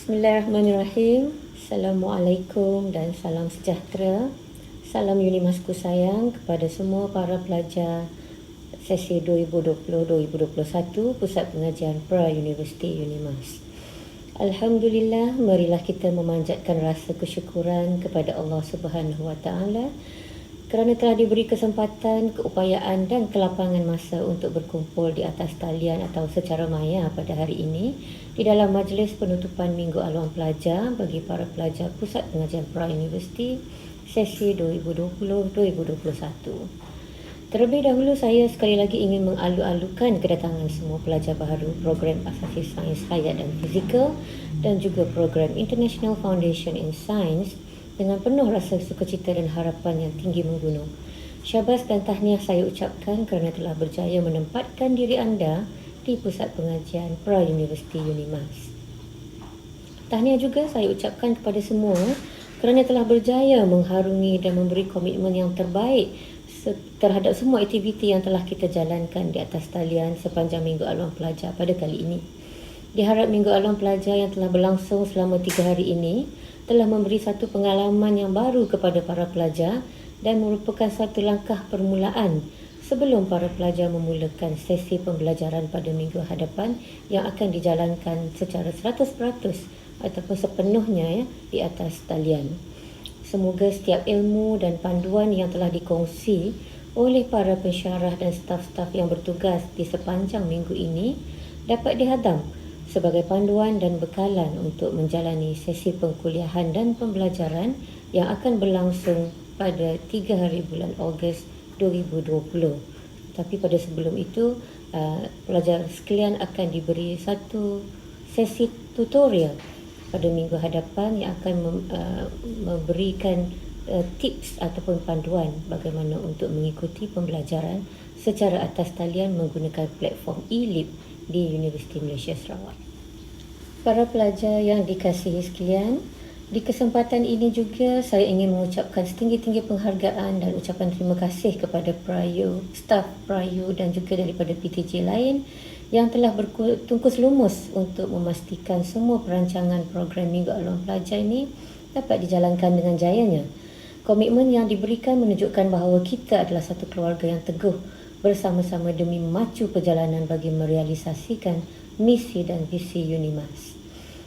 Bismillahirrahmanirrahim. Assalamualaikum dan salam sejahtera. Salam Unimasku sayang kepada semua para pelajar sesi 2020-2021 Pusat Pengajian Pra-Universiti Unimas. Alhamdulillah, marilah kita memanjatkan rasa kesyukuran kepada Allah Subhanahu Wa Taala kerana telah diberi kesempatan, keupayaan dan kelapangan masa untuk berkumpul di atas talian atau secara maya pada hari ini di dalam majlis penutupan Minggu Aluan Pelajar bagi para pelajar Pusat Pengajian Pra-Universiti sesi 2020-2021. Terlebih dahulu saya sekali lagi ingin mengalu-alukan kedatangan semua pelajar baharu program Asasi Sains Hayat dan Fizikal dan juga program International Foundation in Science dengan penuh rasa sukacita dan harapan yang tinggi menggunung. Syabas dan tahniah saya ucapkan kerana telah berjaya menempatkan diri anda di Pusat Pengajian Pra-Universiti Unimas. Tahniah juga saya ucapkan kepada semua kerana telah berjaya mengharungi dan memberi komitmen yang terbaik terhadap semua aktiviti yang telah kita jalankan di atas talian sepanjang Minggu Aluan Pelajar pada kali ini. Diharap Minggu Aluan Pelajar yang telah berlangsung selama 3 hari ini telah memberi satu pengalaman yang baru kepada para pelajar dan merupakan satu langkah permulaan sebelum para pelajar memulakan sesi pembelajaran pada minggu hadapan yang akan dijalankan secara 100% ataupun sepenuhnya di atas talian. Semoga setiap ilmu dan panduan yang telah dikongsi oleh para pensyarah dan staf-staf yang bertugas di sepanjang minggu ini dapat dihadam sebagai panduan dan bekalan untuk menjalani sesi pengkuliahan dan pembelajaran yang akan berlangsung pada 3 hari bulan Ogos 2020. Tapi pada sebelum itu, pelajar sekalian akan diberi satu sesi tutorial pada minggu hadapan yang akan memberikan tips ataupun panduan bagaimana untuk mengikuti pembelajaran secara atas talian menggunakan platform eLib di Universiti Malaysia Sarawak. Para pelajar yang dikasihi sekalian, di kesempatan ini juga saya ingin mengucapkan setinggi-tinggi penghargaan dan ucapan terima kasih kepada Prayu, staf Prayu dan juga daripada PTJ lain yang telah bertungkus lumus untuk memastikan semua perancangan program Minggu Aluan Pelajar ini dapat dijalankan dengan jayanya. Komitmen yang diberikan menunjukkan bahawa kita adalah satu keluarga yang teguh bersama-sama demi memacu perjalanan bagi merealisasikan misi dan visi Unimas.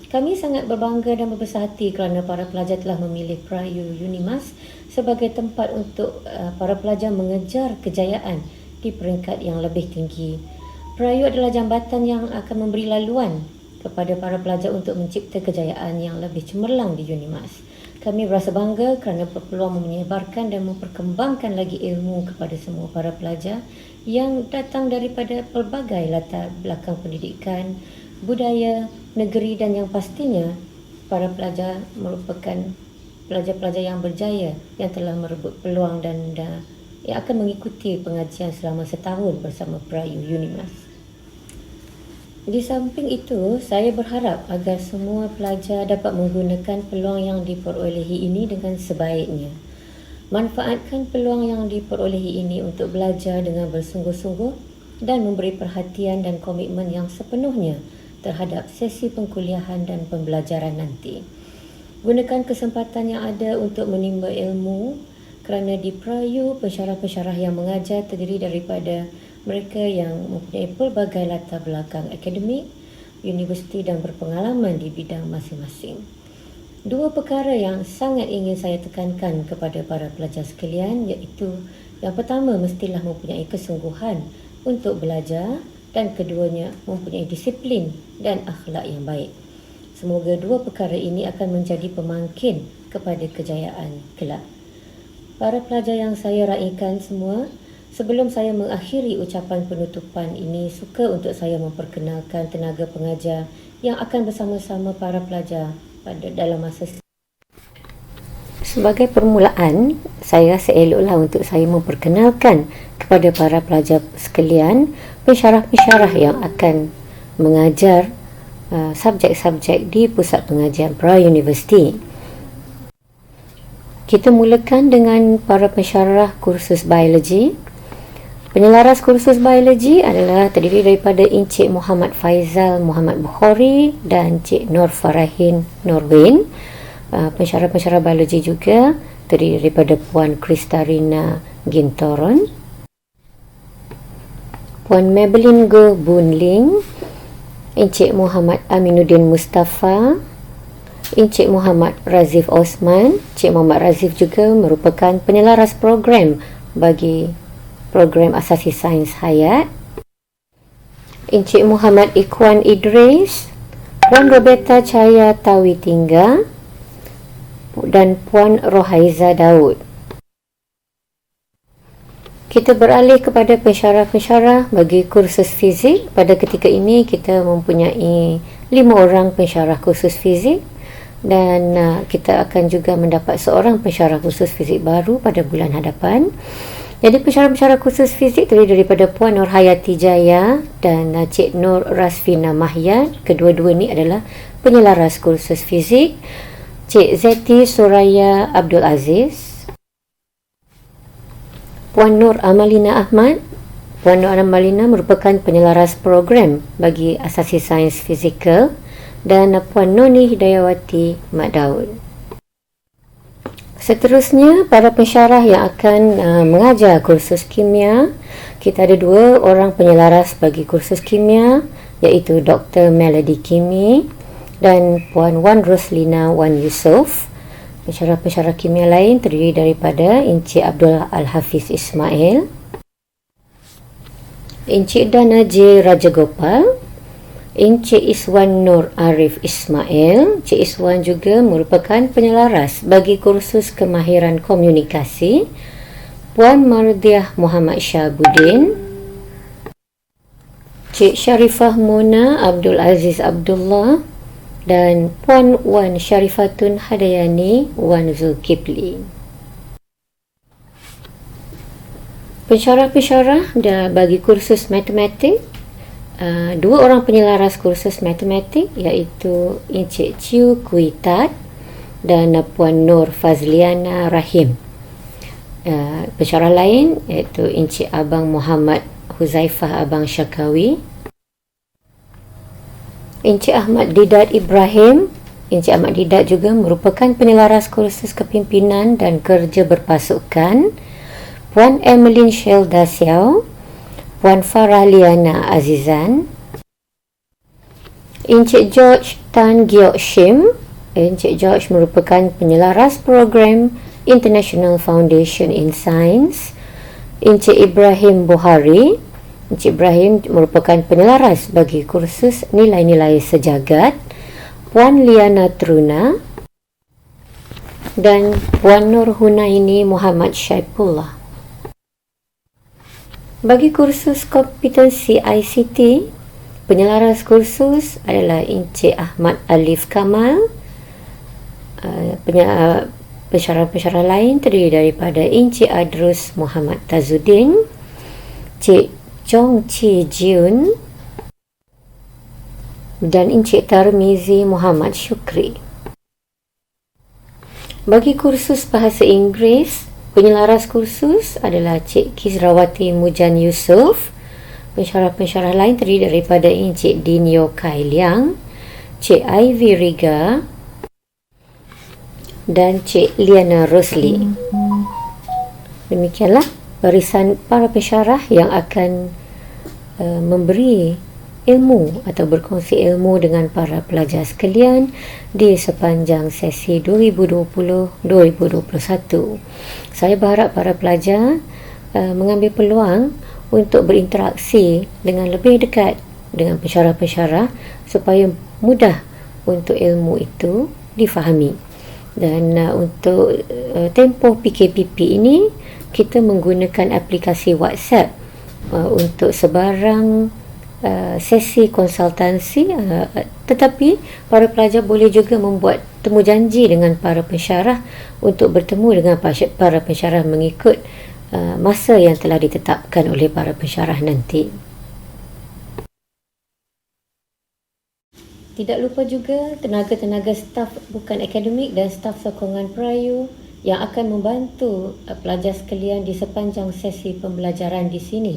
Kami sangat berbangga dan berbesar hati kerana para pelajar telah memilih Prayu Unimas sebagai tempat untuk para pelajar mengejar kejayaan di peringkat yang lebih tinggi. Prayu adalah jambatan yang akan memberi laluan kepada para pelajar untuk mencipta kejayaan yang lebih cemerlang di Unimas. Kami berasa bangga kerana berpeluang menyebarkan dan memperkembangkan lagi ilmu kepada semua para pelajar yang datang daripada pelbagai latar belakang pendidikan, budaya, negeri dan yang pastinya para pelajar merupakan pelajar-pelajar yang berjaya yang telah merebut peluang dan yang akan mengikuti pengajian selama setahun bersama Prayu Unimas. Di samping itu, saya berharap agar semua pelajar dapat menggunakan peluang yang diperolehi ini dengan sebaiknya. Manfaatkan peluang yang diperolehi ini untuk belajar dengan bersungguh-sungguh dan memberi perhatian dan komitmen yang sepenuhnya terhadap sesi pengkuliahan dan pembelajaran nanti. Gunakan kesempatan yang ada untuk menimba ilmu kerana di Prayu, pensyarah-pensyarah yang mengajar terdiri daripada mereka yang mempunyai pelbagai latar belakang akademik, universiti dan berpengalaman di bidang masing-masing. 2 perkara yang sangat ingin saya tekankan kepada para pelajar sekalian iaitu yang pertama mestilah mempunyai kesungguhan untuk belajar dan keduanya mempunyai disiplin dan akhlak yang baik. Semoga 2 perkara ini akan menjadi pemangkin kepada kejayaan kelak. Para pelajar yang saya raikan semua, sebelum saya mengakhiri ucapan penutupan ini, suka untuk saya memperkenalkan tenaga pengajar yang akan bersama-sama para pelajar dalam masa. Sebagai permulaan, saya rasa eloklah untuk saya memperkenalkan kepada para pelajar sekalian pensyarah-pensyarah yang akan mengajar subjek-subjek di Pusat Pengajian Pra-Universiti. Kita mulakan dengan para pensyarah kursus biologi. Penyelaras kursus biologi adalah terdiri daripada Encik Muhammad Faizal Muhammad Bukhari dan Cik Nur Farahin Nurwin. Pensyarah-pensyarah biologi juga terdiri daripada Puan Kristarina Gintoron, Puan Maybelline Go Bunling, Encik Muhammad Aminuddin Mustafa, Encik Muhammad Razif Osman. Encik Muhammad Razif juga merupakan penyelaras program bagi program asasi sains hayat. Encik Muhammad Ikhwan Idris, Puan Roberta Chaya Tawi Tingga dan Puan Rohaiza Daud. Kita beralih kepada pensyarah-pensyarah bagi kursus fizik. Pada ketika ini kita mempunyai 5 orang pensyarah kursus fizik dan kita akan juga mendapat seorang pensyarah kursus fizik baru pada bulan hadapan. Jadi pensyarah-pensyarah kursus fizik terdiri daripada Puan Nur Hayati Jaya dan Cik Nur Rasfina Mahyan. Kedua-dua ni adalah penyelaras kursus fizik. Cik Zeti Suraya Abdul Aziz, Puan Nur Amalina Ahmad. Puan Nur Amalina merupakan penyelaras program bagi asasi sains fizikal, dan Puan Noni Hidayawati Mat Daud. Seterusnya, para pensyarah yang akan mengajar kursus kimia, kita ada 2 orang penyelaras bagi kursus kimia, iaitu Dr. Melody Kimi dan Puan Wan Roslina Wan Yusof. Pensyarah-pensyarah kimia lain terdiri daripada Encik Abdul Al-Hafiz Ismail, Encik Dana J. Rajagopal, Encik Iswan Nur Arif Ismail. Encik Iswan juga merupakan penyelaras bagi kursus kemahiran komunikasi. Puan Mardiah Muhammad Syahabudin, Cik Syarifah Mona Abdul Aziz Abdullah dan Puan Wan Syarifatun Hadayani Wan Zulkifli. Pensyarah-pensyarah bagi kursus matematik, 2 orang penyelaras kursus matematik iaitu Encik Chiu Kuitat dan Puan Nur Fazliana Rahim. Pensyarah lain iaitu Encik Abang Muhammad Huzaifah Abang Syakawi, Encik Ahmad Didat Ibrahim. Encik Ahmad Didat juga merupakan penyelaras kursus kepimpinan dan kerja berpasukan. Puan Emeline Shelda Siao, Puan Farah Liana Azizan, Encik George Tan Giok Shim. Encik George merupakan penyelaras program International Foundation in Science. Encik Ibrahim Buhari. Encik Ibrahim merupakan penyelaras bagi kursus nilai-nilai sejagat. Puan Liana Truna dan Puan Nur Hunaini Muhammad Syaifullah. Bagi kursus kompetensi ICT, penyelaras kursus adalah Encik Ahmad Alif Kamal. Pensyarah-pensyarah lain terdiri daripada Encik Adrus Muhammad Tazuddin, Cik Chong Chi Jiun dan Encik Tarmizi Muhammad Syukri. Bagi kursus bahasa Inggeris, penyelaras kursus adalah Cik Kizrawati Mujan Yusof. Pensyarah-pensyarah lain terdiri daripada Encik Dinyo Kai Liang, Cik Ivy Riga dan Cik Liana Rosli. Demikianlah barisan para pensyarah yang akan memberi ilmu atau berkongsi ilmu dengan para pelajar sekalian di sepanjang sesi 2020-2021. Saya berharap para pelajar mengambil peluang untuk berinteraksi dengan lebih dekat dengan pensyarah-pensyarah supaya mudah untuk ilmu itu difahami. Dan untuk tempoh PKPP ini, kita menggunakan aplikasi WhatsApp untuk sebarang sesi konsultansi, tetapi para pelajar boleh juga membuat temu janji dengan para pensyarah untuk bertemu dengan para pensyarah mengikut masa yang telah ditetapkan oleh para pensyarah nanti. Tidak lupa juga tenaga-tenaga staf bukan akademik dan staf sokongan perayu yang akan membantu pelajar sekalian di sepanjang sesi pembelajaran di sini.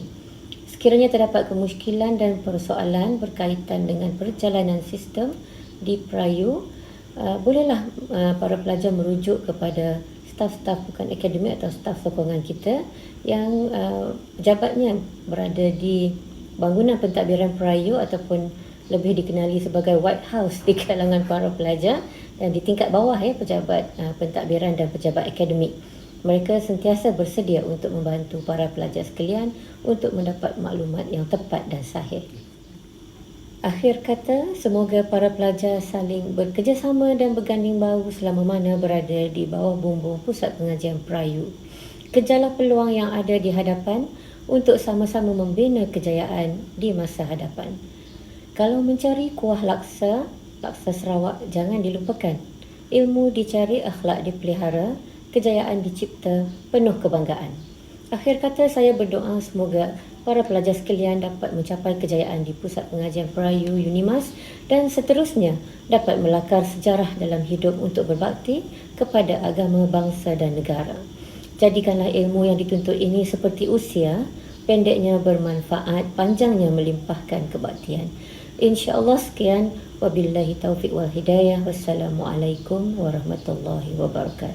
Sekiranya terdapat kemusykilan dan persoalan berkaitan dengan perjalanan sistem di Prayu, bolehlah para pelajar merujuk kepada staf-staf bukan akademik atau staf sokongan kita yang jabatnya berada di bangunan pentadbiran Prayu ataupun lebih dikenali sebagai White House di kalangan para pelajar, dan di tingkat bawah pejabat pentadbiran dan pejabat akademik. Mereka sentiasa bersedia untuk membantu para pelajar sekalian untuk mendapat maklumat yang tepat dan sahih. Akhir kata, semoga para pelajar saling bekerjasama dan berganding bahu selama mana berada di bawah bumbung Pusat Pengajian Prayu. Kejarlah peluang yang ada di hadapan untuk sama-sama membina kejayaan di masa hadapan. Kalau mencari kuah laksa Sarawak jangan dilupakan. Ilmu dicari, akhlak dipelihara, kejayaan dicipta, penuh kebanggaan. Akhir kata, saya berdoa semoga para pelajar sekalian dapat mencapai kejayaan di Pusat Pengajian Prayu UNIMAS dan seterusnya dapat melakar sejarah dalam hidup untuk berbakti kepada agama, bangsa dan negara. Jadikanlah ilmu yang dituntut ini seperti usia, pendeknya bermanfaat, panjangnya melimpahkan kebaktian. InsyaAllah sekian. Wabillahi taufiq wal hidayah. Wassalamualaikum warahmatullahi wabarakatuh.